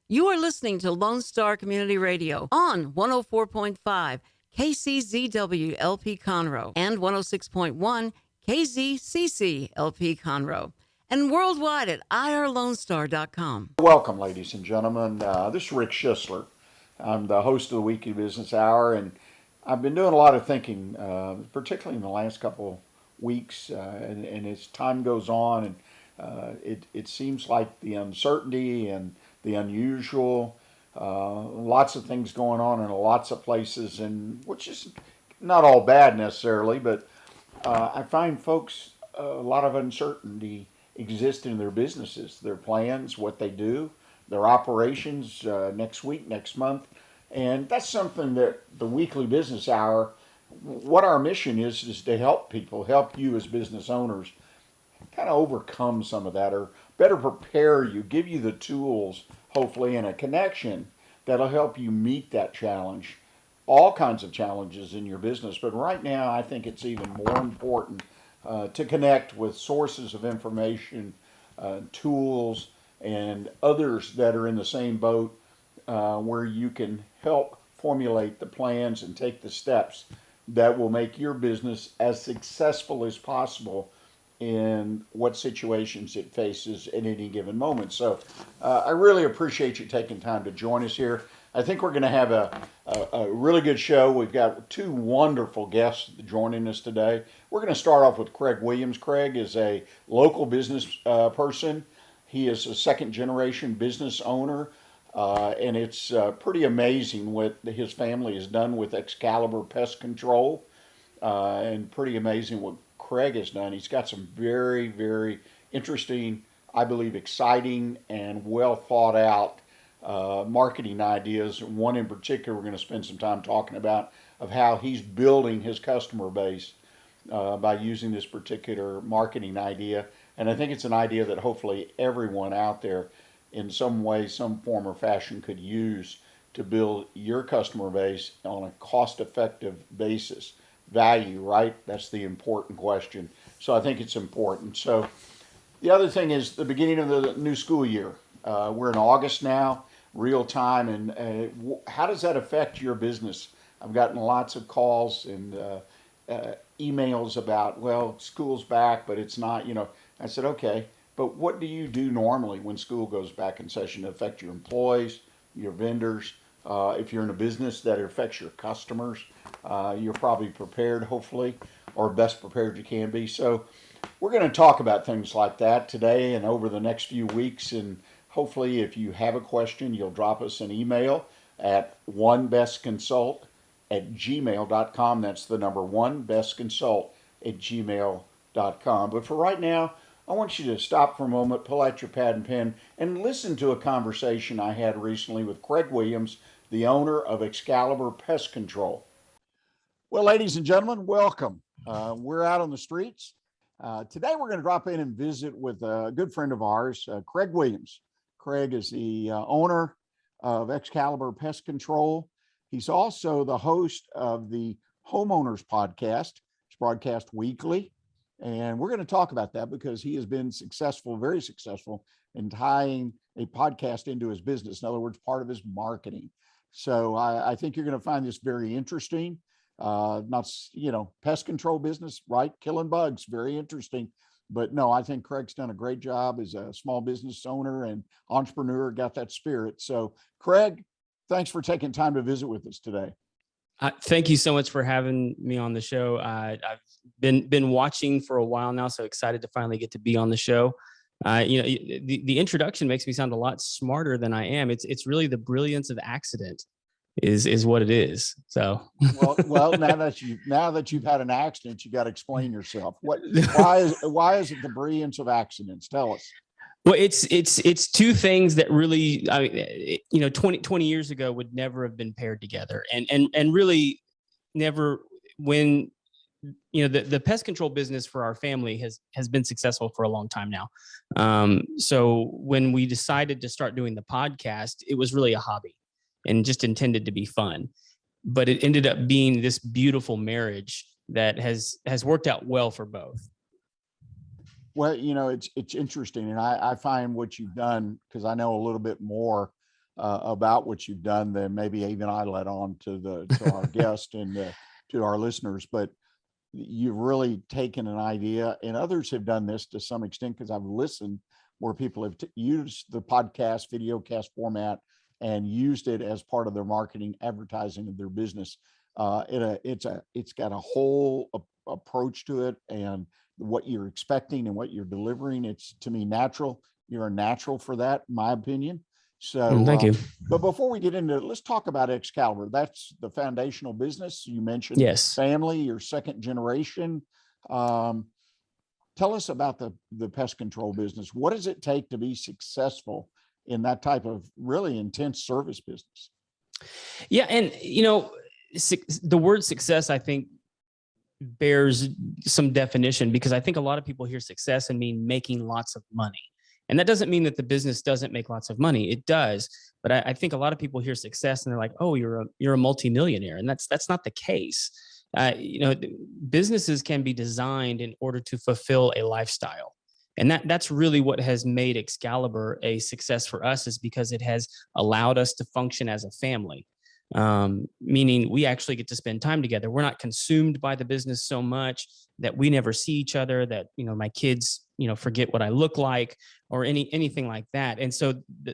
You are listening to Lone Star Community Radio on 104.5 KCZW LP Conroe and 106.1 KZCC LP Conroe and worldwide at irlonestar.com. Welcome, ladies and gentlemen. This is Rick Schissler. I'm the host of the Weekly Business Hour, and I've been doing a lot of thinking, particularly in the last couple weeks, and as time goes on, and it seems like the uncertainty and the unusual, lots of things going on in lots of places, and which is not all bad necessarily, but I find folks a lot of uncertainty exist in their businesses, their plans, what they do, their operations next week, next month. And that's something that the Weekly Business Hour, what our mission is to help people, help you as business owners kind of overcome some of that or better prepare you, give you the tools, hopefully, and a connection that'll help you meet that challenge. All kinds of challenges in your business, but right now I think it's even more important to connect with sources of information, tools, and others that are in the same boat where you can help formulate the plans and take the steps that will make your business as successful as possible in what situations it faces at any given moment. So I really appreciate you taking time to join us here. I think we're going to have a really good show. We've got two wonderful guests joining us today. We're going to start off with Craig Williams. Craig is a local business person. He is a second generation business owner, and it's pretty amazing what his family has done with Excalibur Pest Control, and pretty amazing what Craig has done. He's got some very, very interesting, I believe, exciting and well thought out marketing ideas. One in particular we're going to spend some time talking about of how he's building his customer base by using this particular marketing idea. And I think it's an idea that hopefully everyone out there in some way, some form or fashion could use to build your customer base on a cost-effective basis. Value, right? That's the important question. So I think it's important. So the other thing is the beginning of the new school year. We're in August now, real time, and how does that affect your business? I've gotten lots of calls and emails about, well, school's back, but it's not, I said, okay, but what do you do normally when school goes back in session to affect your employees, your vendors? If you're in a business that affects your customers, you're probably prepared, hopefully, or best prepared you can be. So we're going to talk about things like that today and over the next few weeks. And hopefully, if you have a question, you'll drop us an email at onebestconsult@gmail.com. That's the number onebestconsult@gmail.com. But for right now, I want you to stop for a moment, pull out your pad and pen, and listen to a conversation I had recently with Craig Williams, the owner of Excalibur Pest Control. Well, ladies and gentlemen, welcome. We're out on the streets. Today we're going to drop in and visit with a good friend of ours, Craig Williams. Craig is the owner of Excalibur Pest Control. He's also the host of the Homeowners podcast. It's broadcast weekly. And we're going to talk about that because he has been successful, very successful in tying a podcast into his business. In other words, part of his marketing. So I think you're going to find this very interesting. Pest control business, right? Killing bugs, very interesting. But no, I think Craig's done a great job as a small business owner and entrepreneur, got that spirit. So Craig, thanks for taking time to visit with us today. Thank you so much for having me on the show. I've been watching for a while now, so excited to finally get to be on the show. The introduction makes me sound a lot smarter than I am. It's really the brilliance of accident is what it is. So well, now that you've had an accident, you got to explain yourself. Why is it the brilliance of accidents? Tell us. Well, it's two things that really, 20 years ago would never have been paired together, and really never when, the pest control business for our family has been successful for a long time now. So when we decided to start doing the podcast, it was really a hobby and just intended to be fun, but it ended up being this beautiful marriage that has worked out well for both. Well, it's interesting, and I find what you've done, because I know a little bit more about what you've done than maybe even I let on to our guest and to our listeners. But you've really taken an idea, and others have done this to some extent because I've listened where people have used the podcast, video cast format and used it as part of their marketing, advertising of their business. It's got a whole approach to it, and what you're expecting and what you're delivering. It's, to me, natural. You're a natural for that, in my opinion. So thank you. But before we get into it, let's talk about Excalibur. That's the foundational business. You mentioned Yes. family, your second generation. Tell us about the pest control business. What does it take to be successful in that type of really intense service business? Yeah. And, the word success, I think, bears some definition, because I think a lot of people hear success and mean making lots of money. And that doesn't mean that the business doesn't make lots of money. It does. But I think a lot of people hear success and they're like, oh, you're a multimillionaire. And that's not the case. Businesses can be designed in order to fulfill a lifestyle. And that's really what has made Excalibur a success for us, is because it has allowed us to function as a family. Meaning we actually get to spend time together. We're not consumed by the business so much that we never see each other, that, my kids, forget what I look like or anything like that. And so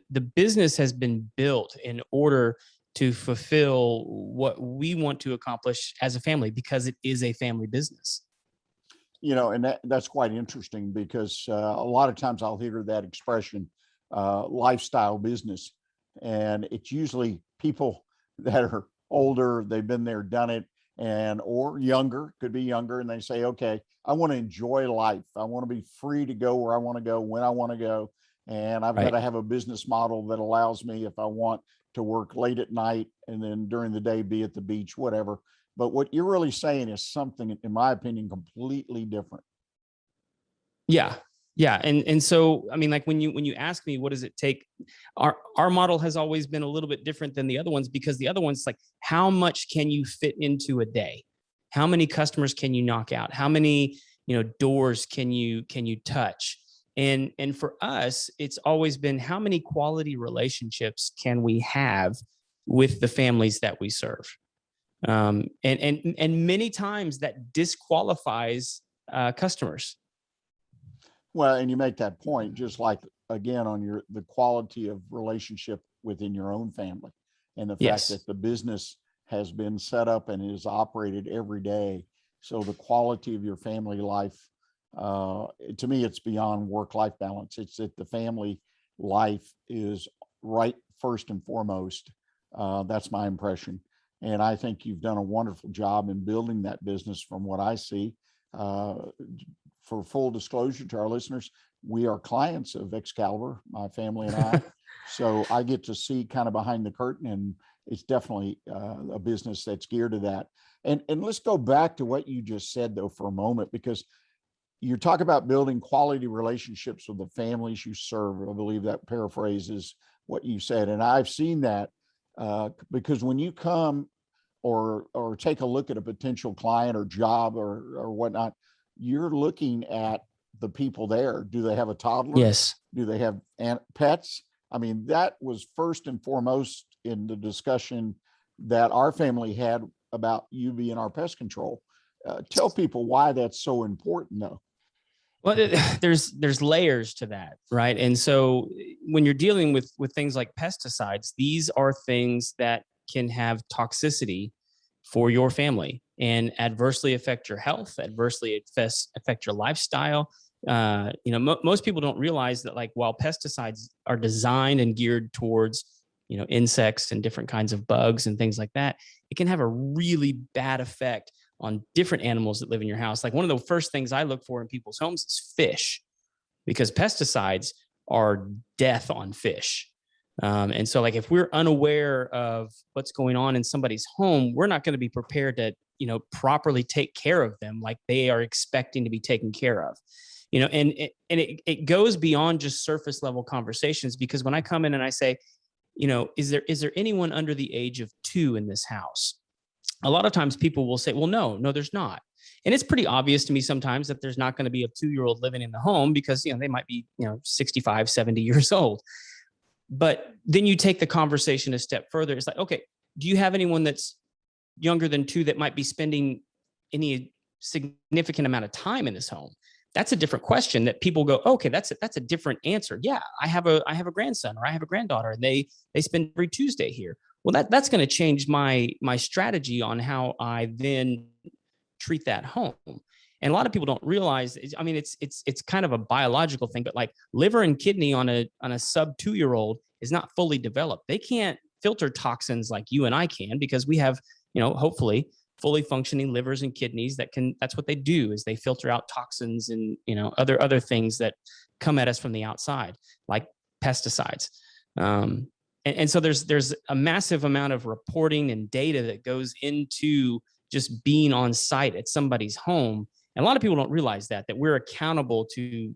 the business has been built in order to fulfill what we want to accomplish as a family, because it is a family business. And that's quite interesting, because a lot of times I'll hear that expression, lifestyle business, and it's usually people that are older, they've been there, done it, or younger, could be younger, and they say, okay, I want to enjoy life. I want to be free to go where I want to go, when I want to go. And I've got to have a business model that allows me, if I want, to work late at night and then during the day be at the beach, whatever. But what you're really saying is something, in my opinion, completely different. Yeah. Yeah. And so, I mean, like when you ask me, what does it take? Our model has always been a little bit different than the other ones, because the other ones, like, how much can you fit into a day? How many customers can you knock out? How many, doors can you touch? And for us, it's always been, how many quality relationships can we have with the families that we serve? And many times that disqualifies customers. Well, and you make that point, just like, again, on the quality of relationship within your own family, and the fact that the business has been set up and is operated every day. So the quality of your family life, to me, it's beyond work-life balance. It's that the family life is right first and foremost. That's my impression. And I think you've done a wonderful job in building that business, from what I see. For full disclosure to our listeners, we are clients of Excalibur, my family and I. So I get to see kind of behind the curtain, and it's definitely a business that's geared to that. And let's go back to what you just said, though, for a moment, because you talk about building quality relationships with the families you serve. I believe that paraphrases what you said. And I've seen that because when you come or take a look at a potential client or job or whatnot, you're looking at the people there. Do they have a toddler? Yes. Do they have pets? I mean, that was first and foremost in the discussion that our family had about you being our pest control. Tell people why that's so important, though. Well, there's layers to that, right? And so when you're dealing with things like pesticides, these are things that can have toxicity for your family and adversely affect your health, adversely affect your lifestyle. Most people don't realize that, like, while pesticides are designed and geared towards, insects and different kinds of bugs and things like that, it can have a really bad effect on different animals that live in your house. Like, one of the first things I look for in people's homes is fish, because pesticides are death on fish. And so, like, if we're unaware of what's going on in somebody's home, we're not going to be prepared to, properly take care of them like they are expecting to be taken care of. And it goes beyond just surface level conversations, because when I come in and I say, is there anyone under the age of 2 in this house? A lot of times people will say, well, no, there's not. And it's pretty obvious to me sometimes that there's not going to be a 2-year-old living in the home, because, they might be, 65, 70 years old. But then you take the conversation a step further. It's like, okay, do you have anyone that's younger than 2 that might be spending any significant amount of time in this home? That's a different question that people go, okay, that's a different answer. Yeah, I have a grandson or I have a granddaughter and they spend every Tuesday here. Well, that's going to change my strategy on how I then treat that home. And a lot of people don't realize, I mean, it's kind of a biological thing, but like liver and kidney on a sub 2-year-old is not fully developed. They can't filter toxins like you and I can, because we have, hopefully fully functioning livers and kidneys that's what they do, is they filter out toxins and, other things that come at us from the outside, like pesticides. And so there's a massive amount of reporting and data that goes into just being on site at somebody's home. And a lot of people don't realize that we're accountable to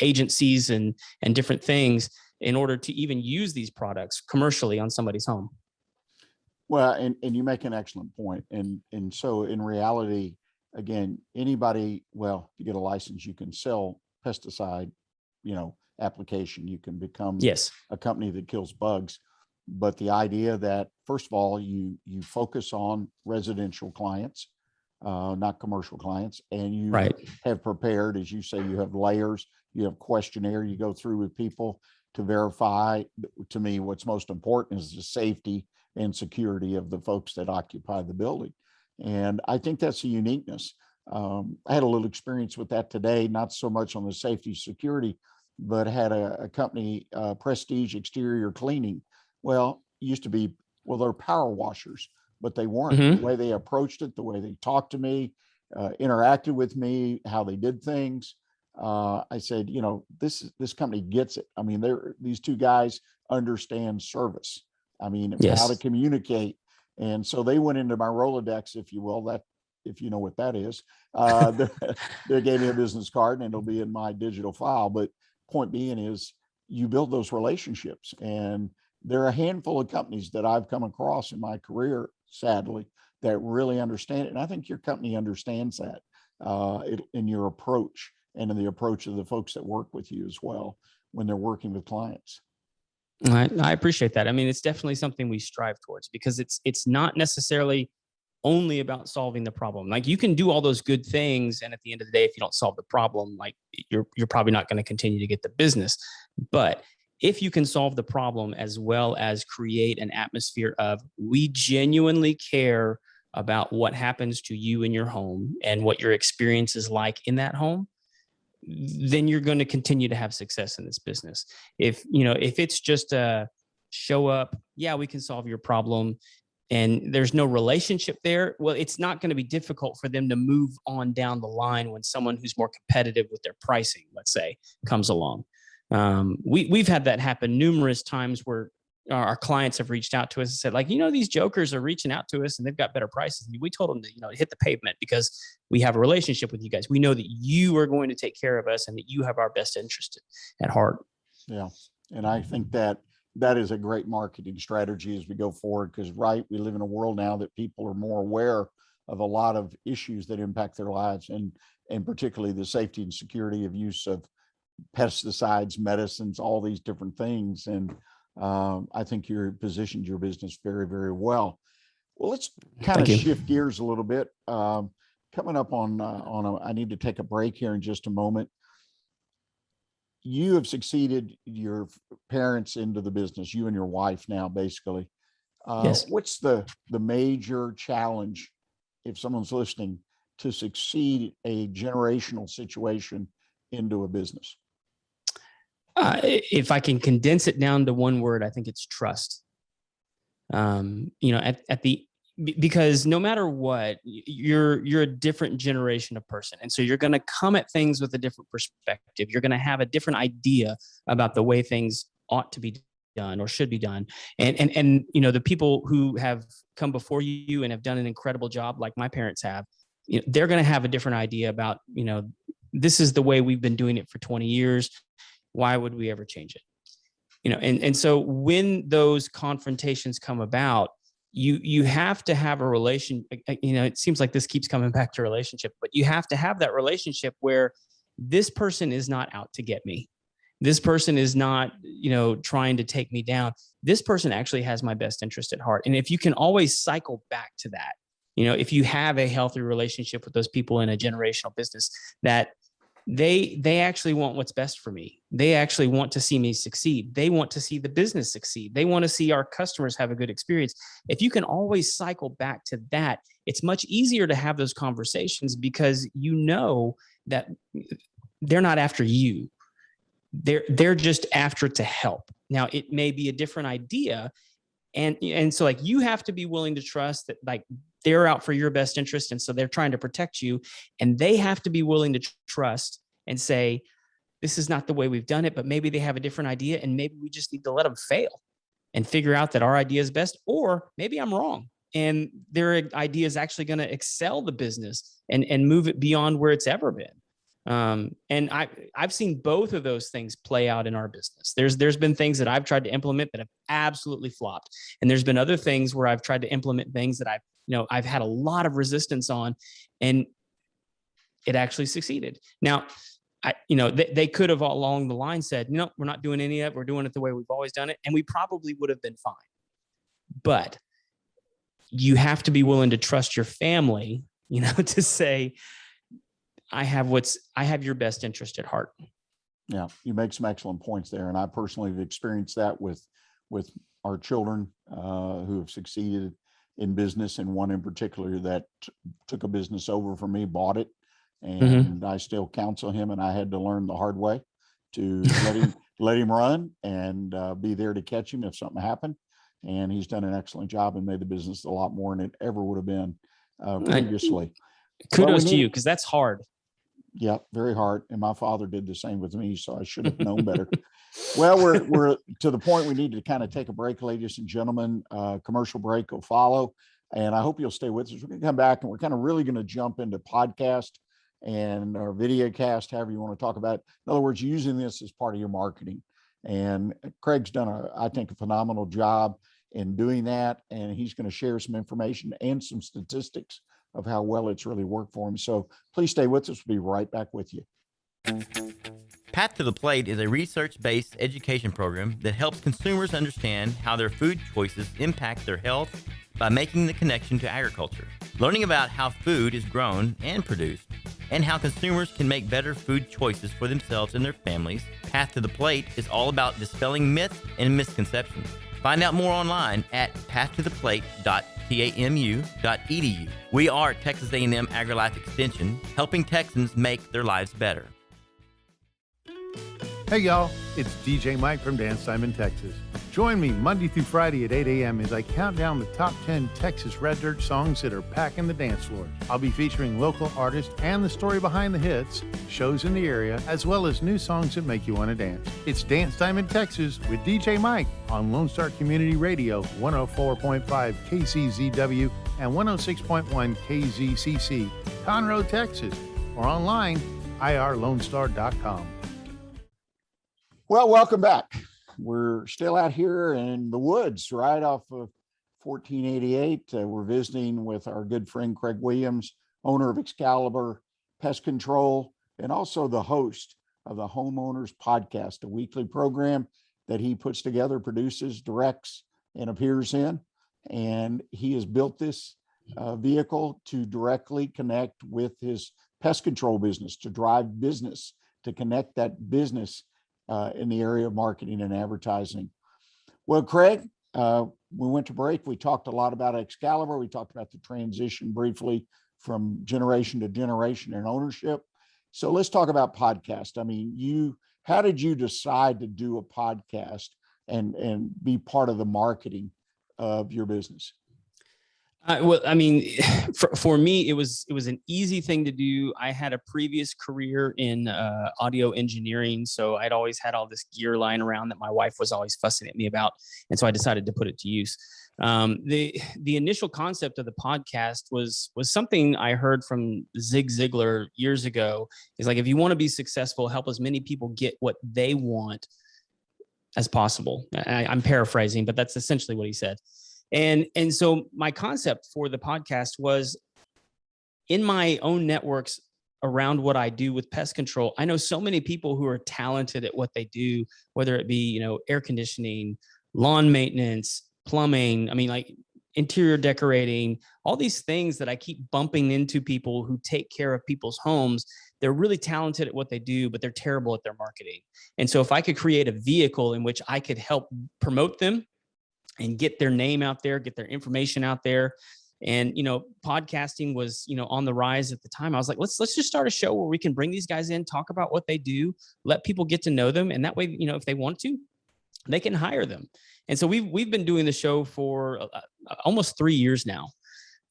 agencies and different things in order to even use these products commercially on somebody's home. Well, and you make an excellent point. And so in reality, again, anybody, well, if you get a license, you can sell pesticide, application. You can become a company that kills bugs. But the idea that, first of all, you focus on residential clients, not commercial clients, and you have prepared, as you say, you have layers, you have questionnaire you go through with people to verify. To me, what's most important is the safety and security of the folks that occupy the building. And I think that's a uniqueness. I had a little experience with that today, not so much on the safety security, but had a company, Prestige Exterior Cleaning. Well, used to be, they're power washers, but they weren't. Mm-hmm. The way they approached it, the way they talked to me, interacted with me, how they did things. I said, this company gets it. I mean, these 2 guys understand service. I mean, how to communicate. And so they went into my Rolodex, if you will, if you know what that is. They gave me a business card and it'll be in my digital file. But point being is, you build those relationships. And there are a handful of companies that I've come across in my career, sadly, that really understand it. And I think your company understands that in your approach and in the approach of the folks that work with you as well when they're working with clients. I appreciate that. I mean, it's definitely something we strive towards, because it's not necessarily only about solving the problem. Like, you can do all those good things, and at the end of the day, if you don't solve the problem, like you're probably not going to continue to get the business. But if you can solve the problem as well as create an atmosphere of, we genuinely care about what happens to you in your home and what your experience is like in that home, then you're going to continue to have success in this business. If it's just a show up, we can solve your problem, and there's no relationship there, well, it's not going to be difficult for them to move on down the line when someone who's more competitive with their pricing, let's say, comes along. We've had that happen numerous times where our clients have reached out to us and said, like, these jokers are reaching out to us and they've got better prices. We told them to, hit the pavement, because we have a relationship with you guys. We know that you are going to take care of us and that you have our best interest at heart. Yeah. And I think that is a great marketing strategy as we go forward, because we live in a world now that people are more aware of a lot of issues that impact their lives, and particularly the safety and security of use of pesticides, medicines, all these different things. And I think you're positioned your business very, very well. Well, let's kind of shift gears a little bit. Coming up I need to take a break here in just a moment. You have succeeded your parents into the business, you and your wife now, basically. What's the major challenge, if someone's listening, to succeed a generational situation into a business? If I can condense it down to one word, I think it's trust. Because no matter what, you're a different generation of person. And so you're going to come at things with a different perspective. You're going to have a different idea about the way things ought to be done or should be done. And the people who have come before you and have done an incredible job, like my parents have, they're going to have a different idea about, this is the way we've been doing it for 20 years. Why would we ever change it? And so when those confrontations come about, you have to have a relation. It seems like this keeps coming back to relationship, but you have to have that relationship where this person is not out to get me. This person is not, trying to take me down. This person actually has my best interest at heart. And if you can always cycle back to that, if you have a healthy relationship with those people in a generational business, that they actually want what's best for me. They actually want to see me succeed. They want to see the business succeed. They want to see our customers have a good experience. If you can always cycle back to that, it's much easier to have those conversations, because that they're not after you. They're just after to help. Now, it may be a different idea. And so like, you have to be willing to trust that like they're out for your best interest. And so they're trying to protect you, and they have to be willing to trust and say, this is not the way we've done it, but maybe they have a different idea, and maybe we just need to let them fail and figure out that our idea is best, or maybe I'm wrong and their idea is actually going to excel the business and move it beyond where it's ever been. And I've seen both of those things play out in our business. There's been things that I've tried to implement that have absolutely flopped. And there's been other things where I've tried to implement things that I've had a lot of resistance on, and it actually succeeded. Now, they could have all along the line said, we're not doing any of it. We're doing it the way we've always done it. And we probably would have been fine. But you have to be willing to trust your family, to say, I have your best interest at heart. Yeah, you make some excellent points there. And I personally have experienced that with our children who have succeeded in business, and one in particular that took a business over from me, bought it. And I still counsel him, and I had to learn the hard way to let him run and be there to catch him if something happened. And he's done an excellent job and made the business a lot more than it ever would have been previously. Kudos to you, because that's hard. Yeah, very hard. And my father did the same with me, so I should have known better. Well, we're to the point we need to kind of take a break, ladies and gentlemen. Commercial break will follow, and I hope you'll stay with us. We're going to come back, and we're kind of really going to jump into podcast and our video cast, however you want to talk about it. In other words, using this as part of your marketing. And Craig's done, I think, a phenomenal job in doing that, and he's going to share some information and some statistics of how well it's really worked for him. So please stay with us. We'll be right back with you. Path to the Plate is a research-based education program that helps consumers understand how their food choices impact their health by making the connection to agriculture. Learning about how food is grown and produced, and how consumers can make better food choices for themselves and their families, Path to the Plate is all about dispelling myths and misconceptions. Find out more online at pathtotheplate.tamu.edu. We are Texas A&M AgriLife Extension, helping Texans make their lives better. Hey y'all, it's DJ Mike from Dance Time in Texas. Join me Monday through Friday at 8 a.m. as I count down the top 10 Texas Red Dirt songs that are packing the dance floor. I'll be featuring local artists and the story behind the hits, shows in the area, as well as new songs that make you want to dance. It's Dance Time in Texas with DJ Mike on Lone Star Community Radio, 104.5 KCZW and 106.1 KZCC, Conroe, Texas, or online, irlonestar.com. Well, welcome back. We're still out here in the woods right off of 1488. We're visiting with our good friend Craig Williams, owner of Excalibur Pest Control, and also the host of the Homeowners Podcast, a weekly program that he puts together, produces, directs, and appears in. And he has built this vehicle to directly connect with his pest control business, to drive business, to connect that business in the area of marketing and advertising. Well, Craig, we went to break. We talked a lot about Excalibur. We talked about the transition briefly from generation to generation in ownership. So let's talk about podcast. I mean, how did you decide to do a podcast and be part of the marketing of your business? Well, I mean, for me, it was an easy thing to do. I had a previous career in audio engineering, so I'd always had all this gear lying around that my wife was always fussing at me about, and so I decided to put it to use. The initial concept of the podcast was something I heard from Zig Ziglar years ago. Is like, if you want to be successful, help as many people get what they want as possible. I'm paraphrasing, but that's essentially what he said. And so my concept for the podcast was, in my own networks around what I do with pest control, I know so many people who are talented at what they do, whether it be, air conditioning, lawn maintenance, plumbing, like interior decorating, all these things that I keep bumping into people who take care of people's homes. They're really talented at what they do, but they're terrible at their marketing. And so if I could create a vehicle in which I could help promote them and get their name out there, get their information out there. And, podcasting was, on the rise at the time. I was like, let's just start a show where we can bring these guys in, talk about what they do, let people get to know them. And that way, if they want to, they can hire them. And so we've been doing the show for almost 3 years now.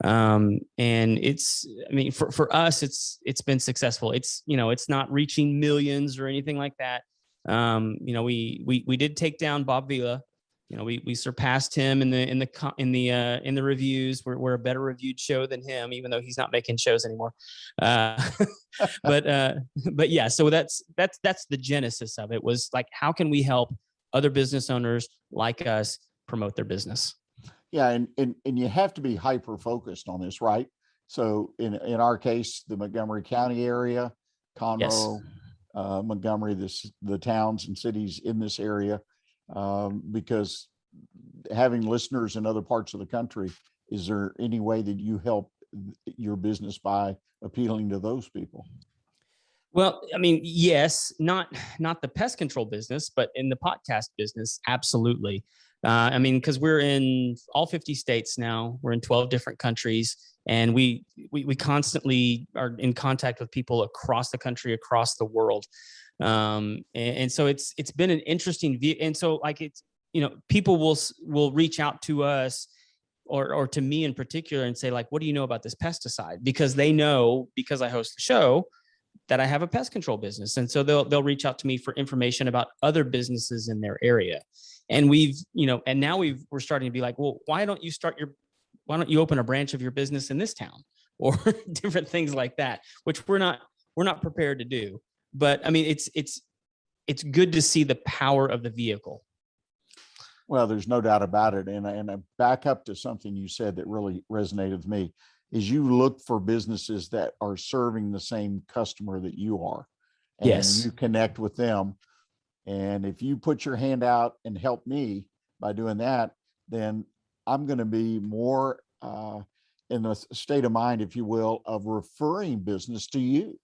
And it's, for us, it's been successful. It's not reaching millions or anything like that. We did take down Bob Vila. We surpassed him in the reviews. We're a better reviewed show than him, even though he's not making shows anymore. But yeah, so that's the genesis of it, was like, how can we help other business owners like us promote their business? Yeah, and you have to be hyper focused on this, right? So in our case, the Montgomery County area, Conroe, yes. Montgomery, the towns and cities in this area. Because having listeners in other parts of the country, is there any way that you help your business by appealing to those people? Well, yes, not the pest control business, but in the podcast business, absolutely. Because we're in all 50 states now. We're in 12 different countries, and we constantly are in contact with people across the country, across the world. And so it's been an interesting view. And so people will reach out to us or to me in particular and say, like, what do you know about this pesticide? Because they know, because I host the show, that I have a pest control business. And so they'll reach out to me for information about other businesses in their area. And now we're starting to be like, well, why don't you open a branch of your business in this town, or different things like that, which we're not prepared to do. But it's good to see the power of the vehicle. Well, there's no doubt about it. And I back up to something you said that really resonated with me, is you look for businesses that are serving the same customer that you are. And yes. You connect with them. And if you put your hand out and help me by doing that, then I'm going to be more in the state of mind, if you will, of referring business to you.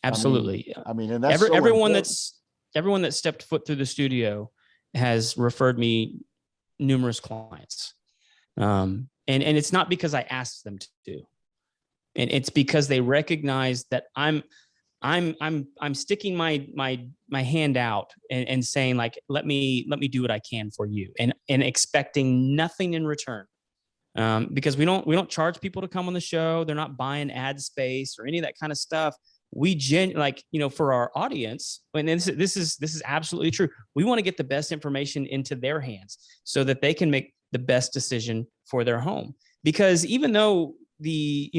Absolutely. And that's everyone that stepped foot through the studio has referred me numerous clients. And it's not because I asked them to, and it's because they recognize that I'm sticking my hand out and saying, like, let me do what I can for you, and expecting nothing in return. Because we don't charge people to come on the show. They're not buying ad space or any of that kind of stuff. We for our audience, and this is absolutely true. We want to get the best information into their hands so that they can make the best decision for their home. Because even though the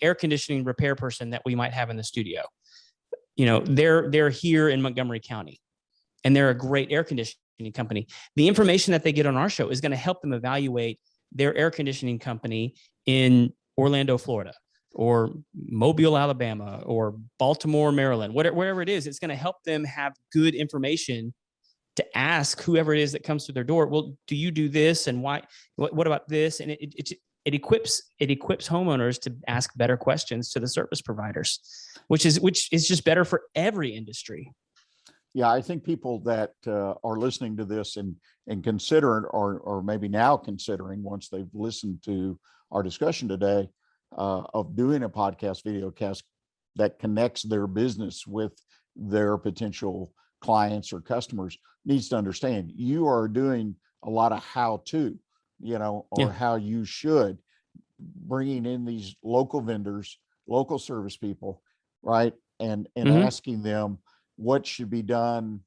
air conditioning repair person that we might have in the studio, they're here in Montgomery County, and they're a great air conditioning company. The information that they get on our show is going to help them evaluate their air conditioning company in Orlando, Florida, or Mobile, Alabama, or Baltimore, Maryland, wherever it is. It's going to help them have good information to ask whoever it is that comes through their door. Well, do you do this, and why? What about this? And it equips homeowners to ask better questions to the service providers, which is just better for every industry. Yeah, I think people that are listening to this and consider, or maybe now considering, once they've listened to our discussion today, of doing a podcast video cast that connects their business with their potential clients or customers, needs to understand you are doing a lot of how-to, how you should, bringing in these local vendors, local service people, right? And asking them what should be done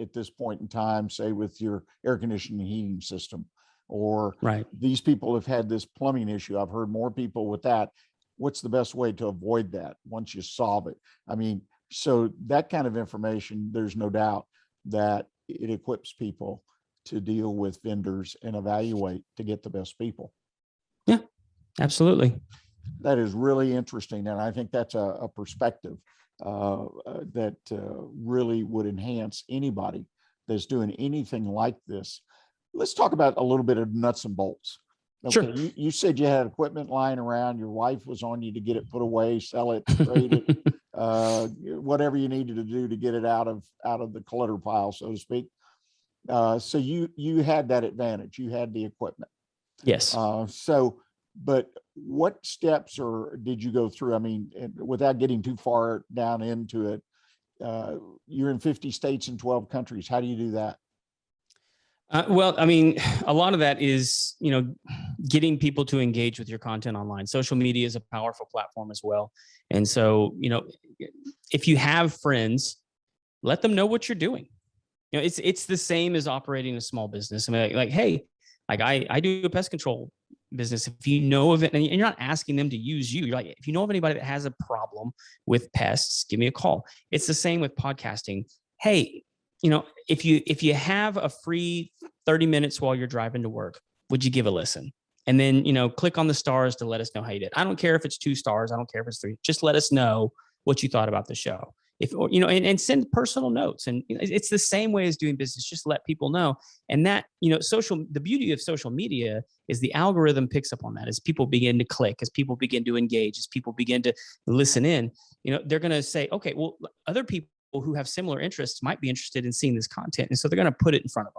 at this point in time, say with your air conditioning heating system, or right, these people have had this plumbing issue. I've heard more people with that. What's the best way to avoid that once you solve it? So that kind of information, there's no doubt that it equips people to deal with vendors and evaluate to get the best people. Yeah, absolutely. That is really interesting, and I think that's a perspective that really would enhance anybody that's doing anything like this. Let's talk about a little bit of nuts and bolts. Okay, Sure. you said you had equipment lying around. Your wife was on you to get it put away, sell it, trade it, whatever you needed to do to get it out of the clutter pile, so to speak. So you had that advantage. You had the equipment. Yes. But what steps did you go through? I mean, without getting too far down into it, you're in 50 states and 12 countries. How do you do that? Well, I mean, a lot of that is, getting people to engage with your content online. Social media is a powerful platform as well. And so, if you have friends, let them know what you're doing. It's the same as operating a small business. I mean, like, hey, like I do a pest control business. If you know of it, and you're not asking them to use you, you're like, if you know of anybody that has a problem with pests, give me a call. It's the same with podcasting. Hey, if you have a free 30 minutes while you're driving to work, would you give a listen? And then, click on the stars to let us know how you did. I don't care if it's 2 stars. I don't care if it's 3. Just let us know what you thought about the show. And send personal notes. And it's the same way as doing business. Just let people know. And that, the beauty of social media is the algorithm picks up on that as people begin to click, as people begin to engage, as people begin to listen in, they're going to say, okay, well, other people who have similar interests might be interested in seeing this content. And so they're going to put it in front of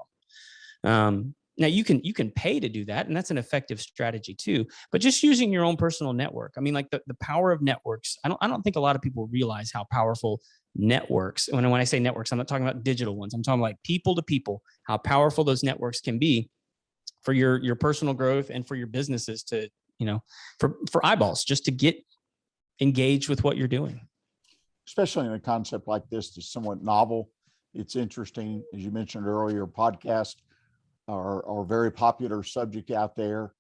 them. Now you can pay to do that, and that's an effective strategy too. But just using your own personal network. I mean, like the power of networks. I don't think a lot of people realize how powerful networks. When I say networks, I'm not talking about digital ones. I'm talking like people to people. How powerful those networks can be for your personal growth and for your businesses to for eyeballs, just to get engaged with what you're doing. Especially in a concept like this, it's somewhat novel. It's interesting, as you mentioned earlier. Podcasts are a very popular subject out there.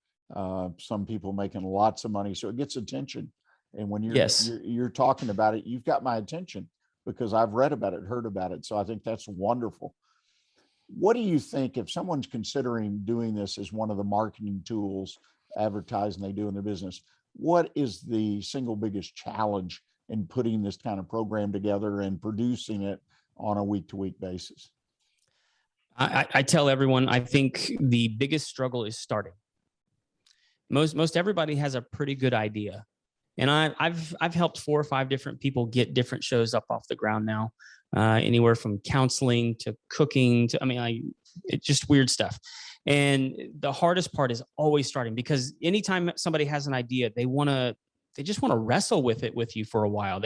Some people making lots of money, so it gets attention. And when you're talking about it, you've got my attention because I've read about it, heard about it. So I think that's wonderful. What do you think if someone's considering doing this as one of the marketing tools, advertising they do in their business? What is the single biggest challenge in putting this kind of program together and producing it on a week-to-week basis? I tell everyone, I think the biggest struggle is starting. Most everybody has a pretty good idea. And I've helped 4 or 5 different people get different shows up off the ground now, anywhere from counseling to cooking to, it's just weird stuff. And the hardest part is always starting, because anytime somebody has an idea, they just want to wrestle with it with you for a while.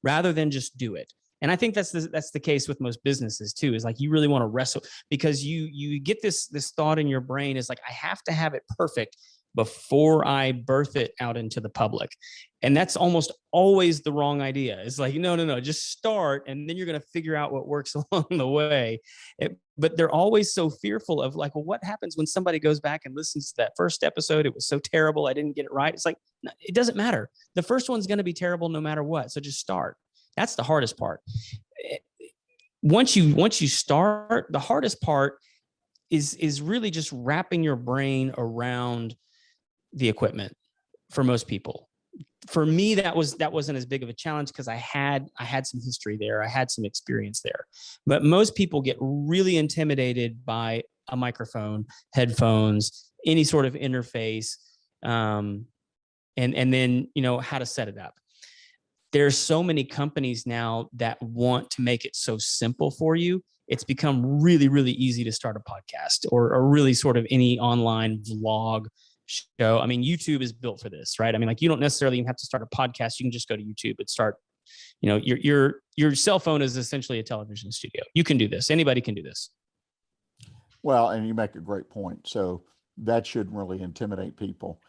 Rather than just do it. And I think that's the case with most businesses too, is like, you really want to wrestle because you get this thought in your brain is like, I have to have it perfect before I birth it out into the public. And that's almost always the wrong idea. It's like, no, just start. And then you're going to figure out what works along the way. But they're always so fearful of like, well, what happens when somebody goes back and listens to that first episode? It was so terrible. I didn't get it right. It's like, it doesn't matter. The first one's going to be terrible no matter what. So just start. That's the hardest part. Once you start, the hardest part is really just wrapping your brain around the equipment for most people. For me, that wasn't as big of a challenge because I had some history there. I had some experience there. But most people get really intimidated by a microphone, headphones, any sort of interface, and then how to set it up. There's so many companies now that want to make it so simple for you. It's become really, really easy to start a podcast or really sort of any online vlog show. I mean, YouTube is built for this, right? I mean, like, you don't necessarily even have to start a podcast. You can just go to YouTube and start, your cell phone is essentially a television studio. You can do this. Anybody can do this. Well, and you make a great point. So that shouldn't really intimidate people.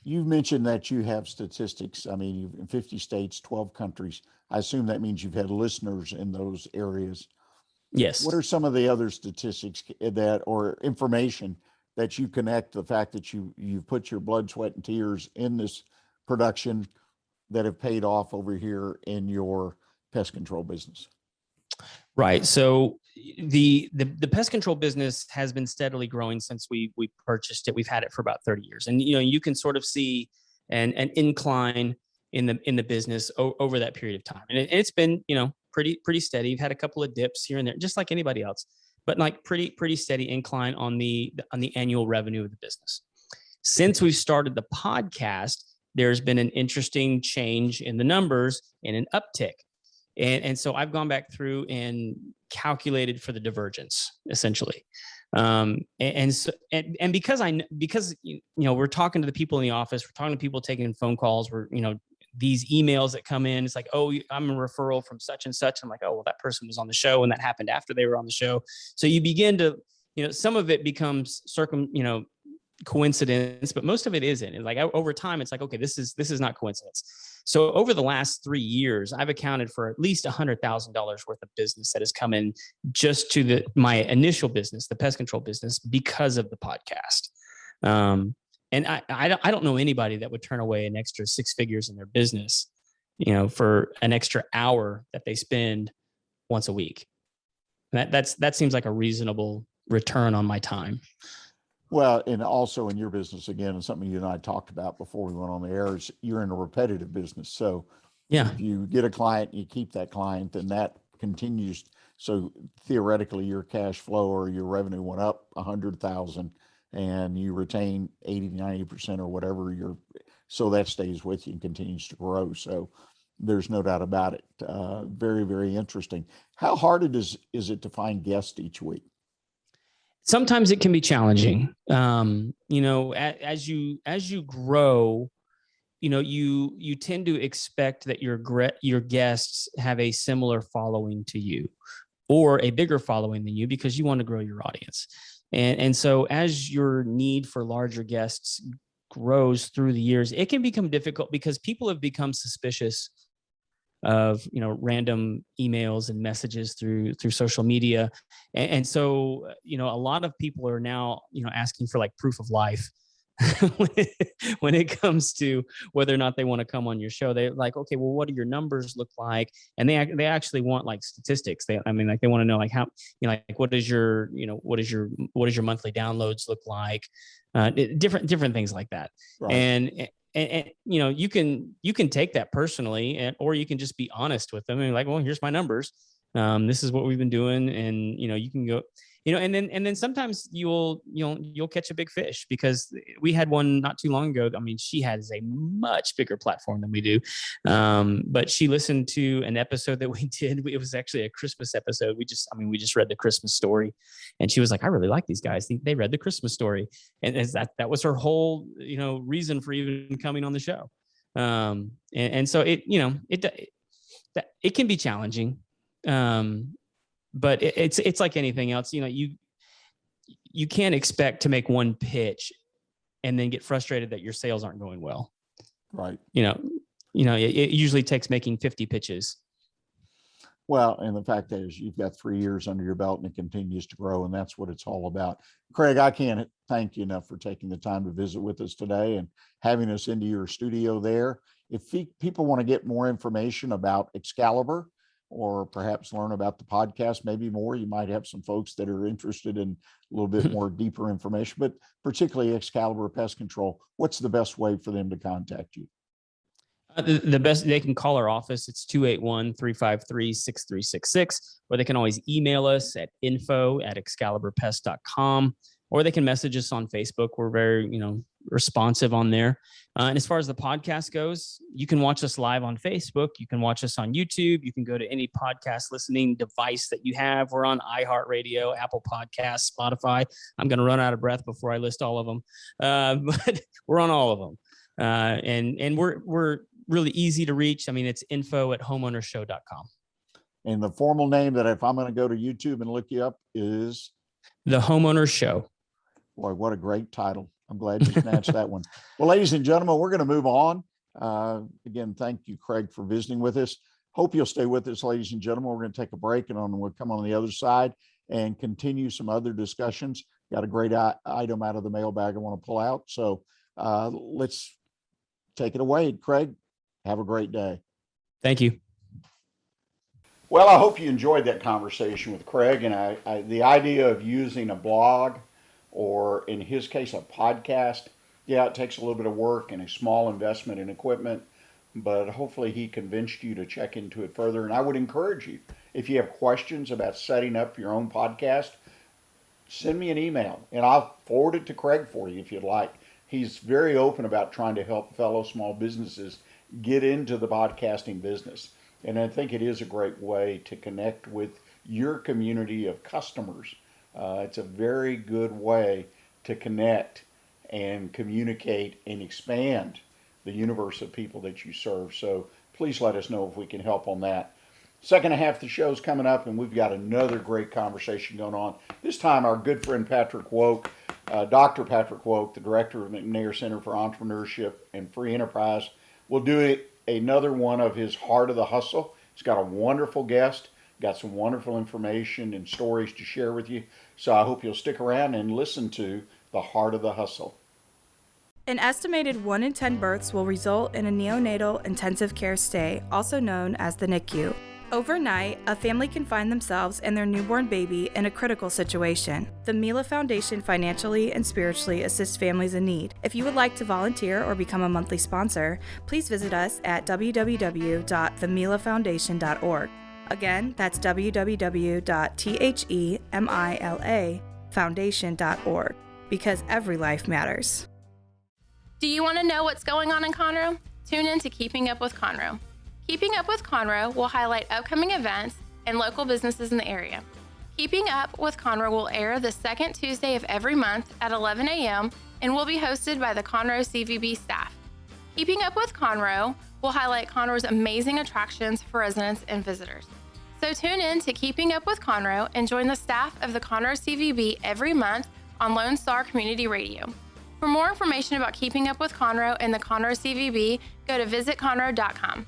You've mentioned that you have statistics. I mean, you've in 50 states, 12 countries. I assume that means you've had listeners in those areas. Yes. What are some of the other statistics or information that you connect the fact that you've put your blood, sweat, and tears in this production that have paid off over here in your pest control business? Right. So the pest control business has been steadily growing since we purchased it. We've had it for about 30 years. And, you can sort of see an incline in the business over that period of time. And it's been, pretty steady. We've had a couple of dips here and there, just like anybody else, but like pretty steady incline on the annual revenue of the business. Since we've started the podcast, there's been an interesting change in the numbers and an uptick. And so I've gone back through and calculated for the divergence, essentially. And because we're talking to the people in the office, we're talking to people taking phone calls, these emails that come in, it's like, oh, I'm a referral from such and such. I'm like, oh, well, that person was on the show and that happened after they were on the show. So you begin to, some of it becomes coincidence, but most of it isn't. And like over time, it's like, okay, this is not coincidence. So over the last 3 years, I've accounted for at least $100,000 worth of business that has come in just to my initial business, the pest control business, because of the podcast. And I don't know anybody that would turn away an extra 6 figures in their business, for an extra hour that they spend once a week. That seems like a reasonable return on my time. Well, and also in your business, again, and something you and I talked about before we went on the air, is you're in a repetitive business. So yeah, if you get a client, you keep that client, then that continues. So theoretically, your cash flow or your revenue went up 100,000 and you retain 80-90% or whatever so that stays with you and continues to grow. So there's no doubt about it. Very, very interesting. How hard is it to find guests each week? Sometimes it can be challenging. As you grow, you tend to expect that your guests have a similar following to you or a bigger following than you, because you want to grow your audience. And so as your need for larger guests grows through the years, it can become difficult because people have become suspicious of, random emails and messages through social media. And so, a lot of people are now, asking for like proof of life when it comes to whether or not they want to come on your show. They're like, okay, well, what do your numbers look like? And they actually want like statistics. They want to know like how, what is your monthly downloads look like? Different things like that. Right. And you can take that personally, or you can just be honest with them and like, well, here's my numbers. This is what we've been doing. And, you can go, and then sometimes you'll catch a big fish, because we had one not too long ago. I mean, she has a much bigger platform than we do. But she listened to an episode that we did. It was actually a Christmas episode. We just read the Christmas story, and she was like, I really like these guys. They read the Christmas story. And that was her whole, reason for even coming on the show. And so it can be challenging. But it's like anything else. You can't expect to make one pitch and then get frustrated that your sales aren't going well. Right. It usually takes making 50 pitches. Well, and the fact is you've got 3 years under your belt and it continues to grow, and that's what it's all about. Craig, I can't thank you enough for taking the time to visit with us today and having us into your studio there. If people want to get more information about Excalibur, or perhaps learn about the podcast, maybe more, you might have some folks that are interested in a little bit more deeper information, but particularly Excalibur Pest Control, what's the best way for them to contact you? The best, they can call our office. It's 281-353-6366, or they can always email us at info@excaliburpest.com, or they can message us on Facebook. We're very, responsive on there. And as far as the podcast goes, you can watch us live on Facebook. You can watch us on YouTube. You can go to any podcast listening device that you have. We're on iHeartRadio, Apple Podcasts, Spotify. I'm going to run out of breath before I list all of them. But we're on all of them. And we're really easy to reach. I mean, it's info@homeownersshow.com. And the formal name that if I'm going to go to YouTube and look you up is? The Homeowners Show. Boy, what a great title. I'm glad you snatched that one. Well, ladies and gentlemen, we're going to move on. Again, thank you, Craig, for visiting with us. Hope you'll stay with us, ladies and gentlemen. We're going to take a break, and we'll come on the other side and continue some other discussions. Got a great item out of the mailbag I want to pull out. So let's take it away. Craig, have a great day. Thank you. Well, I hope you enjoyed that conversation with Craig. And the idea of using a blog, or in his case, a podcast, Yeah, it takes a little bit of work and a small investment in equipment, but hopefully he convinced you to check into it further. And I would encourage you, if you have questions about setting up your own podcast, send me an email and I'll forward it to Craig for you if you'd like. He's very open about trying to help fellow small businesses get into the podcasting business. And I think it is a great way to connect with your community of customers. It's a very good way to connect and communicate and expand the universe of people that you serve. So please let us know if we can help on that. Second half of the show is coming up, and we've got another great conversation going on. This time, our good friend Patrick Woock, Dr. Patrick Woock, the director of McNair Center for Entrepreneurship and Free Enterprise, will do another one of his Heart of the Hustle. He's got a wonderful guest, got some wonderful information and stories to share with you. So I hope you'll stick around and listen to the Heart of the Hustle. An estimated 1 in 10 births will result in a neonatal intensive care stay, also known as the NICU. Overnight, a family can find themselves and their newborn baby in a critical situation. The Mila Foundation financially and spiritually assists families in need. If you would like to volunteer or become a monthly sponsor, please visit us at www.themilafoundation.org. Again, that's www.themilafoundation.org, because every life matters. Do you want to know what's going on in Conroe? Tune in to Keeping Up with Conroe. Keeping Up with Conroe will highlight upcoming events and local businesses in the area. Keeping Up with Conroe will air the second Tuesday of every month at 11 a.m. and will be hosted by the Conroe CVB staff. Keeping Up with Conroe will highlight Conroe's amazing attractions for residents and visitors. So tune in to Keeping Up with Conroe and join the staff of the Conroe CVB every month on Lone Star Community Radio. For more information about Keeping Up with Conroe and the Conroe CVB, go to visitconroe.com.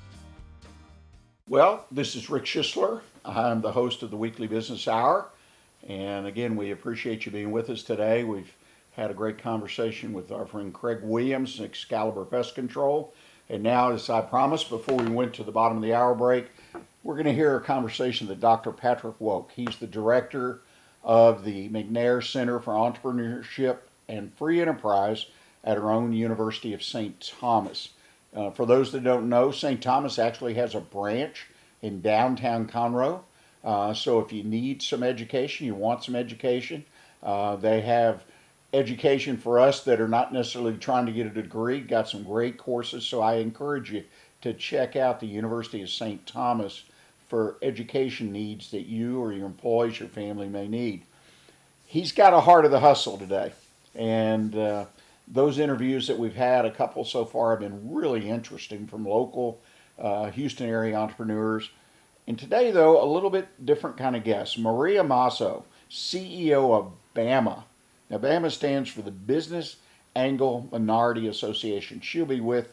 Well, this is Rick Schissler. I'm the host of the Weekly Business Hour. And again, we appreciate you being with us today. We've had a great conversation with our friend Craig Williams, Excalibur Pest Control. And now, as I promised before we went to the bottom of the hour break, we're going to hear a conversation with Dr. Patrick Woock. He's the director of the McNair Center for Entrepreneurship and Free Enterprise at our own University of St. Thomas. For those that don't know, St. Thomas actually has a branch in downtown Conroe. So if you need some education, you want some education, they have education for us that are not necessarily trying to get a degree, got some great courses. So I encourage you to check out the University of St. Thomas for education needs that you or your employees, your family may need. He's got a heart of the hustle today. And those interviews that we've had, a couple so far, have been really interesting from local Houston area entrepreneurs. And today, though, a little bit different kind of guest. Maria Masso, CEO of BAMA. Now, BAMA stands for the Business Angle Minority Association. She'll be with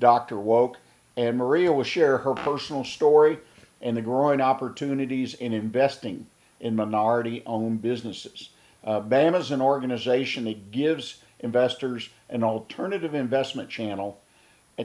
Dr. Woock, and Maria will share her personal story and the growing opportunities in investing in minority-owned businesses. BAMA is an organization that gives investors an alternative investment channel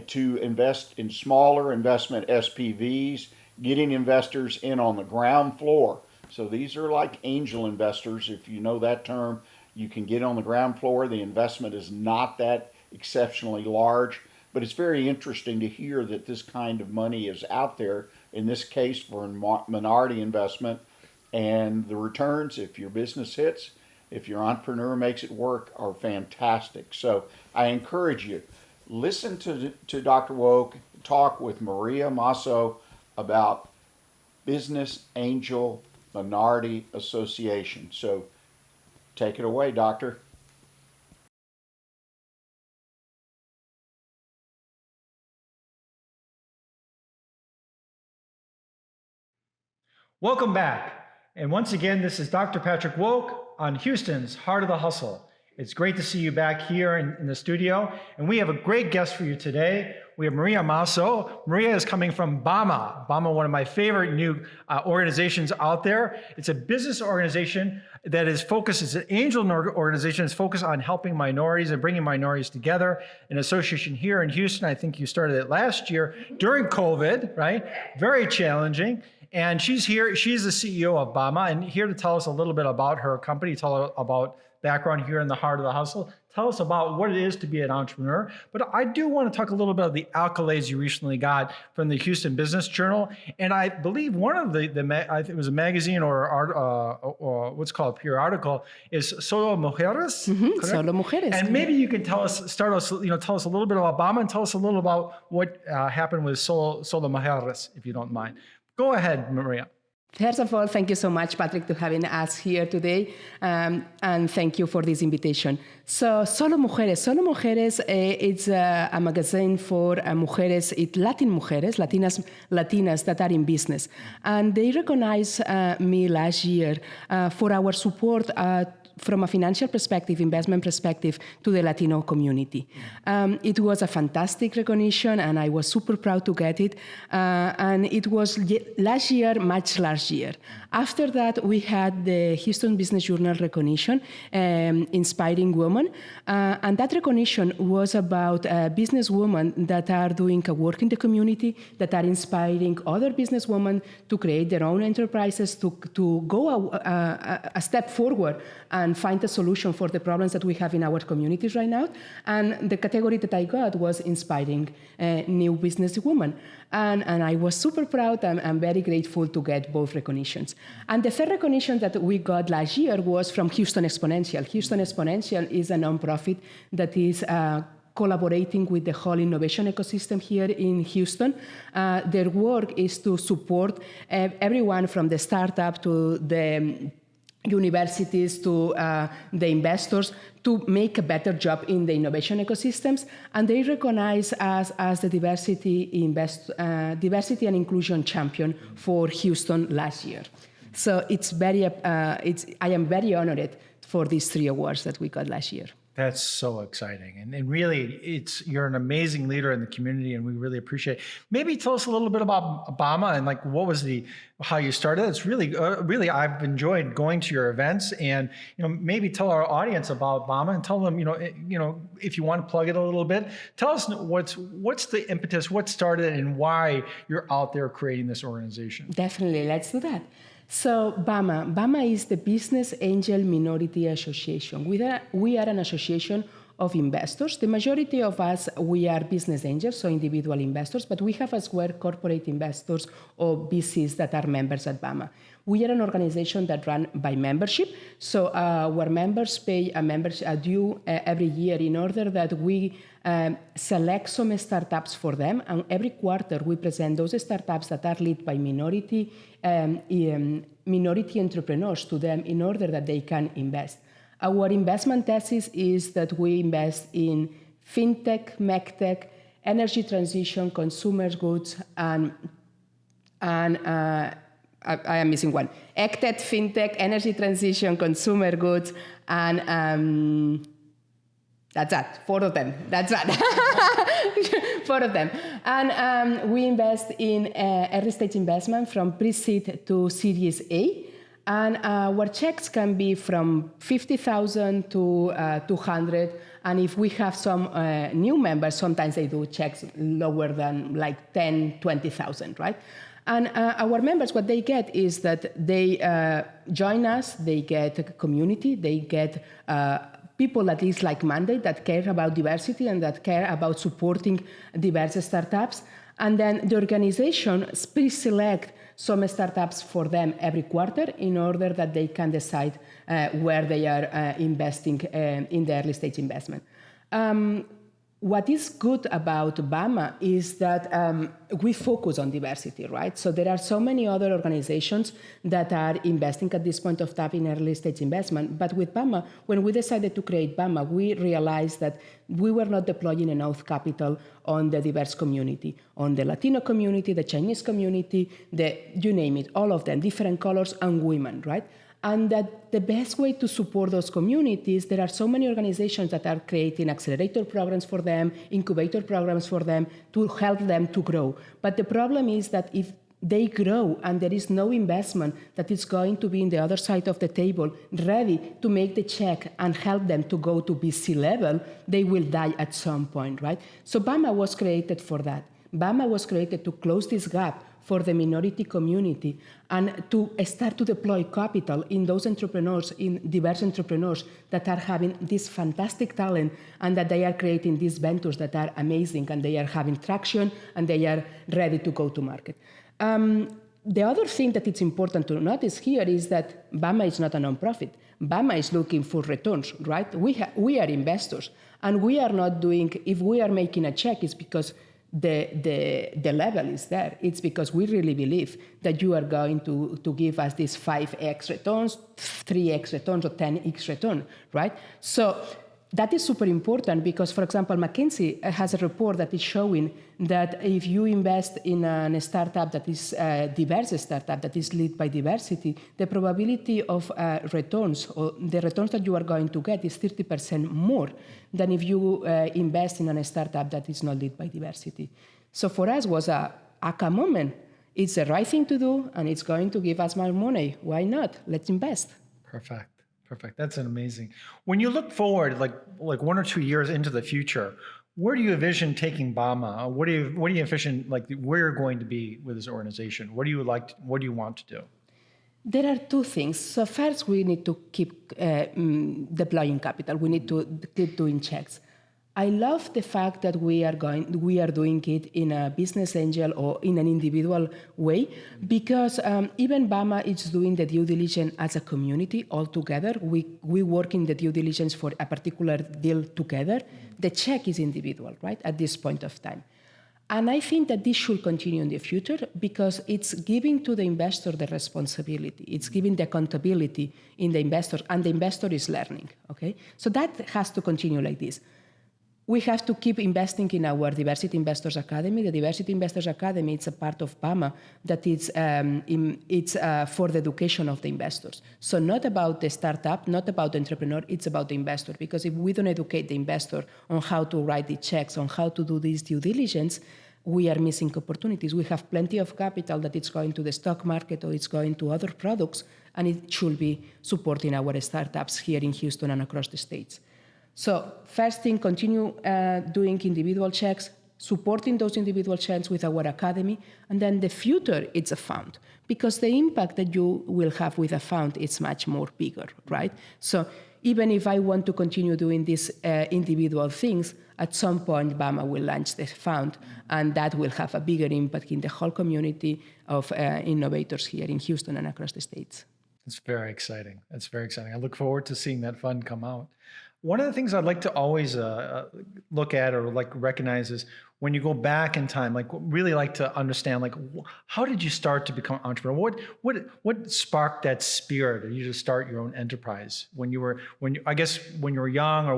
to invest in smaller investment SPVs, getting investors in on the ground floor. So these are like angel investors. If you know that term, you can get on the ground floor. The investment is not that exceptionally large, but it's very interesting to hear that this kind of money is out there, in this case for minority investment, and the returns, if your business hits, if your entrepreneur makes it work, are fantastic. So I encourage you, listen to Dr. Woock talk with Maria Masso about Business Angel Minority Association. So take it away, Doctor. Welcome back. And once again, this is Dr. Patrick Woock on Houston's Heart of the Hustle. It's great to see you back here in the studio. And we have a great guest for you today. We have Maria Masso. Maria is coming from BAMA. BAMA, one of my favorite new organizations out there. It's a business organization that is focused, it's an angel organization, it's focused on helping minorities and bringing minorities together. An association here in Houston, I think you started it last year during COVID, right? Very challenging. And she's here, she's the CEO of BAMA, and here to tell us a little bit about her company, tell us about background here in the Heart of the Hustle. tell us about what it is to be an entrepreneur. But I do want to talk a little bit about the accolades you recently got from the Houston Business Journal. And I believe one of I think it was a magazine or what's called a peer article is Solo Mujeres. Mm-hmm. Solo Mujeres. And maybe you can tell us a little bit about Bama and tell us a little about what happened with Solo Mujeres, if you don't mind. Go ahead, Maria. First of all, thank you so much, Patrick, to having us here today, and thank you for this invitation. So, Solo Mujeres, it's a magazine for mujeres, Latin mujeres, Latinas that are in business, and they recognized me last year for our support from a financial perspective, investment perspective, to the Latino community. It was a fantastic recognition, and I was super proud to get it. And it was last year. After that, we had the Houston Business Journal recognition, Inspiring Women. And that recognition was about businesswomen that are doing a work in the community, that are inspiring other businesswomen to create their own enterprises, to go a step forward and find a solution for the problems that we have in our communities right now. And the category that I got was Inspiring New Businesswomen. And I was super proud and I'm very grateful to get both recognitions. And the third recognition that we got last year was from Houston Exponential. Houston Exponential is a nonprofit that is collaborating with the whole innovation ecosystem here in Houston. Their work is to support everyone from the startup to the universities to the investors to make a better job in the innovation ecosystems, and they recognize us as the diversity and inclusion champion for Houston last year. So I am very honored for these 3 awards that we got last year. That's so exciting. And really, you're an amazing leader in the community, and we really appreciate it. Maybe tell us a little bit about Obama and what was how you started. It's really, I've enjoyed going to your events, and maybe tell our audience about Obama and tell them, if you want to plug it a little bit, tell us what's the impetus, what started, and why you're out there creating this organization. Definitely, let's do that. So BAMA is the Business Angel Minority Association. We are an association of investors. The majority of us, we are business angels, so individual investors, but we have as well corporate investors or VCs that are members at BAMA. We are an organization that run by membership, so our members pay a due every year in order that we select some startups for them, and every quarter we present those startups that are led by minority entrepreneurs to them in order that they can invest. Our investment thesis is that we invest in fintech, medtech, energy transition, consumer goods, and I am missing one. EdTech, fintech, energy transition, consumer goods, and that's that. 4 of them. That's that. 4 of them. And we invest in early stage investment from pre-seed to Series A. And our checks can be from 50,000 to 200. And if we have some new members, sometimes they do checks lower than 10, 20,000, right? And our members, what they get is that they join us, they get a community, they get people at least like-minded that care about diversity and that care about supporting diverse startups. And then the organization pre-select some startups for them every quarter in order that they can decide where they are investing in the early stage investment. What is good about BAMA is that we focus on diversity, right? So there are so many other organizations that are investing at this point of time in early stage investment. But with BAMA, when we decided to create BAMA, we realized that we were not deploying enough capital on the diverse community, on the Latino community, the Chinese community, you name it, all of them, different colors, and women, right? And that the best way to support those communities, there are so many organizations that are creating accelerator programs for them, incubator programs for them, to help them to grow. But the problem is that if they grow and there is no investment that is going to be in the other side of the table, ready to make the check and help them to go to VC level, they will die at some point, right? So BAMA was created for that. BAMA was created to close this gap for the minority community and to start to deploy capital in those entrepreneurs, in diverse entrepreneurs that are having this fantastic talent and that they are creating these ventures that are amazing and they are having traction and they are ready to go to market. The other thing that it's important to notice here is that BAMA is not a nonprofit. BAMA is looking for returns, right? We are investors, and we are not doing, if we are making a check, it's because the level is there. It's because we really believe that you are going to give us these 5x returns, 3x returns, or 10x return, right? So that is super important because, for example, McKinsey has a report that is showing that if you invest in a startup that is a diverse startup that is led by diversity, the probability of returns or the returns that you are going to get is 30% more than if you invest in a startup that is not led by diversity. So for us was a aha moment. It's the right thing to do, and it's going to give us more money. Why not? Let's invest. Perfect. That's amazing. When you look forward, like 1 or 2 years into the future, where do you envision taking BAMA? What do you envision, like, where you're going to be with this organization? What do you want to do? There are two things. So first, we need to keep deploying capital. We need to keep doing checks. I love the fact that we are doing it in a business angel or in an individual way, because even BAMA is doing the due diligence as a community all together. We work in the due diligence for a particular deal together. The check is individual, right, at this point of time. And I think that this should continue in the future because it's giving to the investor the responsibility. It's giving the accountability in the investor, and the investor is learning, okay? So that has to continue like this. We have to keep investing in our Diversity Investors Academy. The Diversity Investors Academy is a part of BAMA that it's for the education of the investors. So not about the startup, not about the entrepreneur, it's about the investor. Because if we don't educate the investor on how to write the checks, on how to do this due diligence, we are missing opportunities. We have plenty of capital that it's going to the stock market or it's going to other products, and it should be supporting our startups here in Houston and across the States. So first thing, continue doing individual checks, supporting those individual checks with our academy, and then the future, it's a fund, because the impact that you will have with a fund is much more bigger, right? So even if I want to continue doing these individual things, at some point BAMA will launch the fund, and that will have a bigger impact in the whole community of innovators here in Houston and across the States. It's very exciting. That's very exciting. I look forward to seeing that fund come out. One of the things I'd like to always look at or like recognize is when you go back in time, like really like to understand, like, how did you start to become an entrepreneur? What sparked that spirit of you to start your own enterprise when you were young, or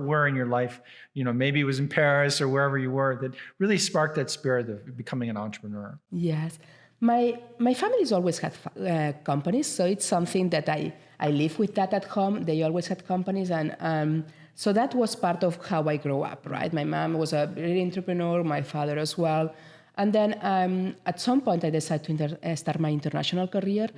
where in your life, maybe it was in Paris or wherever you were, that really sparked that spirit of becoming an entrepreneur? Yes. My family's always had companies, so it's something that I live with that at home. They always had companies, and so that was part of how I grew up, right? My mom was a real entrepreneur, my father as well. And then at some point, I decided to start my international career.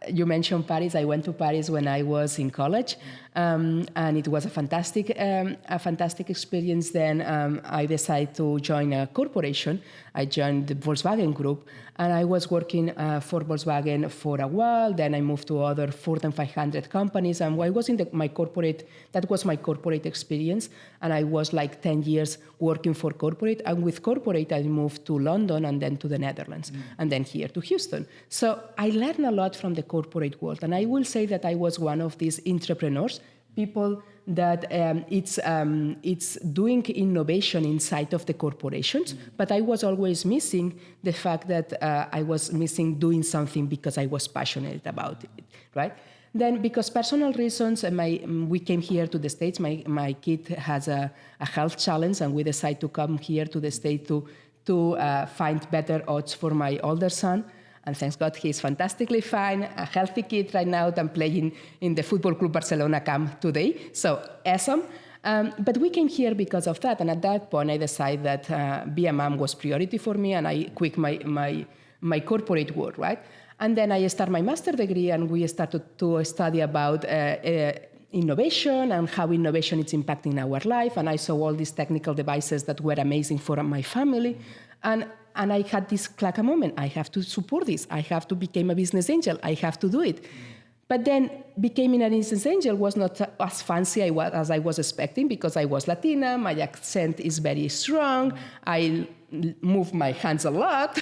You mentioned Paris. I went to Paris when I was in college, and it was a fantastic experience. Then I decided to join a corporation. I joined the Volkswagen Group, and I was working for Volkswagen for a while. Then I moved to other Fortune 500 companies, and I was in that was my corporate experience. And I was like 10 years working for corporate, and with corporate, I moved to London and then to the Netherlands, and then here to Houston. So I learned a lot from the corporate world, and I will say that I was one of these entrepreneurs, people that it's doing innovation inside of the corporations, but I was always missing the fact that I was missing doing something because I was passionate about it, right? Then, because personal reasons, we came here to the States. My kid has a health challenge, and we decided to come here to the States to find better odds for my older son. And thanks God, he's fantastically fine, a healthy kid right now, and playing in the Football Club Barcelona camp today. So awesome. But we came here because of that. And at that point, I decided that be a mom was priority for me, and I quit my corporate world, right? And then I started my master's degree, and we started to study about innovation and how innovation is impacting our life. And I saw all these technical devices that were amazing for my family. And And I had this clacka moment. I have to support this. I have to become a business angel. I have to do it. But then becoming an business angel was not as fancy as I was expecting, because I was Latina, my accent is very strong, I move my hands a lot,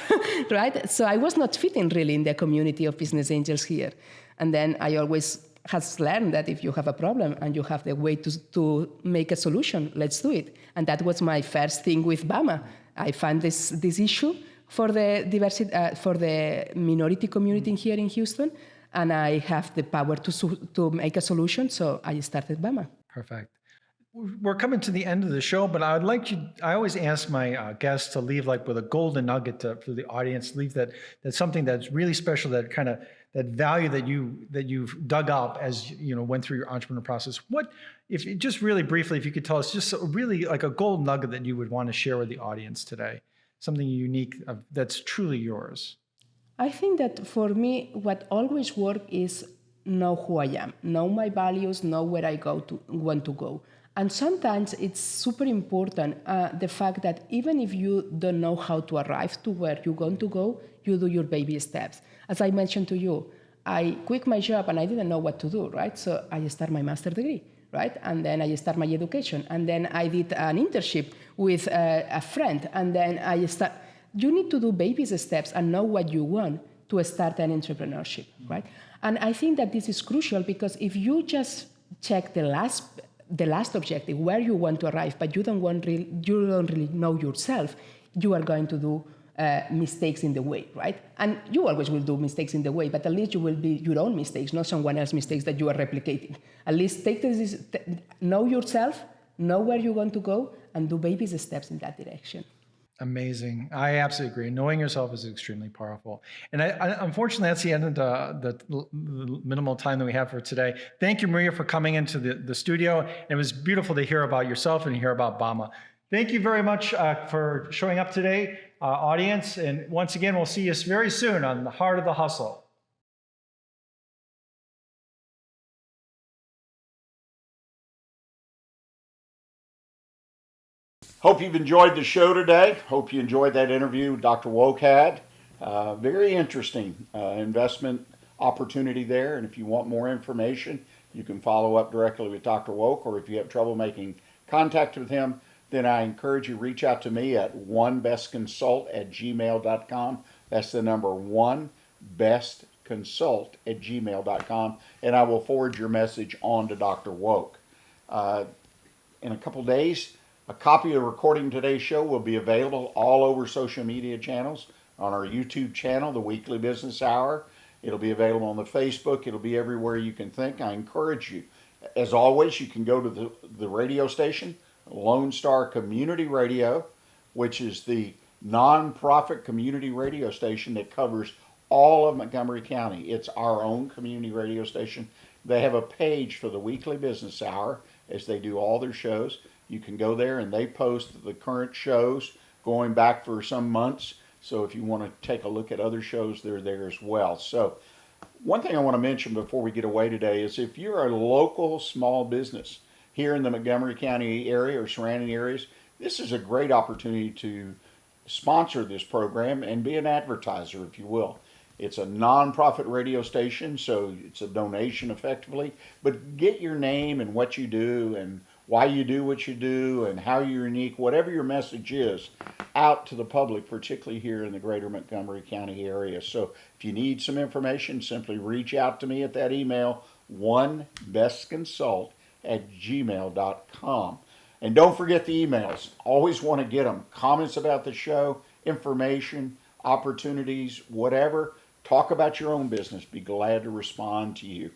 right? So I was not fitting really in the community of business angels here. And then I always has learned that if you have a problem and you have the way to make a solution, let's do it. And that was my first thing with BAMA. I found this issue for the diversity, for the minority community here in Houston, and I have the power to make a solution, so I started BAMA. Perfect. We're coming to the end of the show, but I would like you, I always ask my guests to leave like with a golden nugget for the audience, leave that's something that's really special, that kind of, that value that you've dug up as you know went through your entrepreneur process. What, if just really briefly, if you could tell us just really like a gold nugget that you would want to share with the audience today, something unique that's truly yours. I think that for me, what always works is know who I am, know my values, know where I want to go. And sometimes it's super important, the fact that even if you don't know how to arrive to where you're going to go, you do your baby steps. As I mentioned to you, I quit my job and I didn't know what to do, right? So I start my master's degree, right? And then I start my education. And then I did an internship with a friend. And then you need to do baby steps and know what you want to start an entrepreneurship, right? And I think that this is crucial, because if you just check the last objective, where you want to arrive, but you don't really know yourself, you are going to do mistakes in the way, right? And you always will do mistakes in the way, but at least you will be your own mistakes, not someone else's mistakes that you are replicating. At least know yourself, know where you want to go, and do baby steps in that direction. Amazing. I absolutely agree. Knowing yourself is extremely powerful. And I unfortunately, that's the end of the minimal time that we have for today. Thank you, Maria, for coming into the studio. It was beautiful to hear about yourself and hear about BAMA. Thank you very much for showing up today, audience. And once again, we'll see you very soon on The Heart of the Hustle. Hope you've enjoyed the show today. Hope you enjoyed that interview Dr. Woock had. Very interesting investment opportunity there. And if you want more information, you can follow up directly with Dr. Woock, or if you have trouble making contact with him, then I encourage you to reach out to me at onebestconsult@gmail.com. That's the number onebestconsult@gmail.com, and I will forward your message on to Dr. Woock. In a couple days, a copy of the recording of today's show will be available all over social media channels, on our YouTube channel, The Weekly Business Hour. It'll be available on the Facebook. It'll be everywhere you can think. I encourage you. As always, you can go to the radio station, Lone Star Community Radio, which is the nonprofit community radio station that covers all of Montgomery County. It's our own community radio station. They have a page for the Weekly Business Hour, as they do all their shows. You can go there and they post the current shows going back for some months. So if you want to take a look at other shows, they're there as well. So one thing I want to mention before we get away today is if you're a local small business here in the Montgomery County area or surrounding areas, this is a great opportunity to sponsor this program and be an advertiser, if you will. It's a nonprofit radio station, so it's a donation effectively, but get your name and what you do and why you do what you do and how you're unique, whatever your message is, out to the public, particularly here in the greater Montgomery County area. So if you need some information, simply reach out to me at that email, onebestconsult@gmail.com. And don't forget the emails. Always want to get them. Comments about the show, information, opportunities, whatever. Talk about your own business. Be glad to respond to you.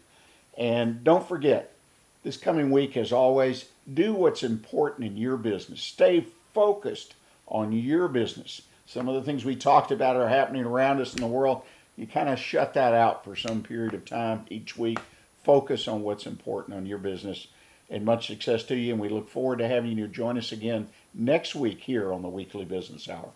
And don't forget, this coming week, as always, do what's important in your business. Stay focused on your business. Some of the things we talked about are happening around us in the world. You kind of shut that out for some period of time each week. Focus on what's important on your business. And much success to you. And we look forward to having you join us again next week here on the Weekly Business Hour.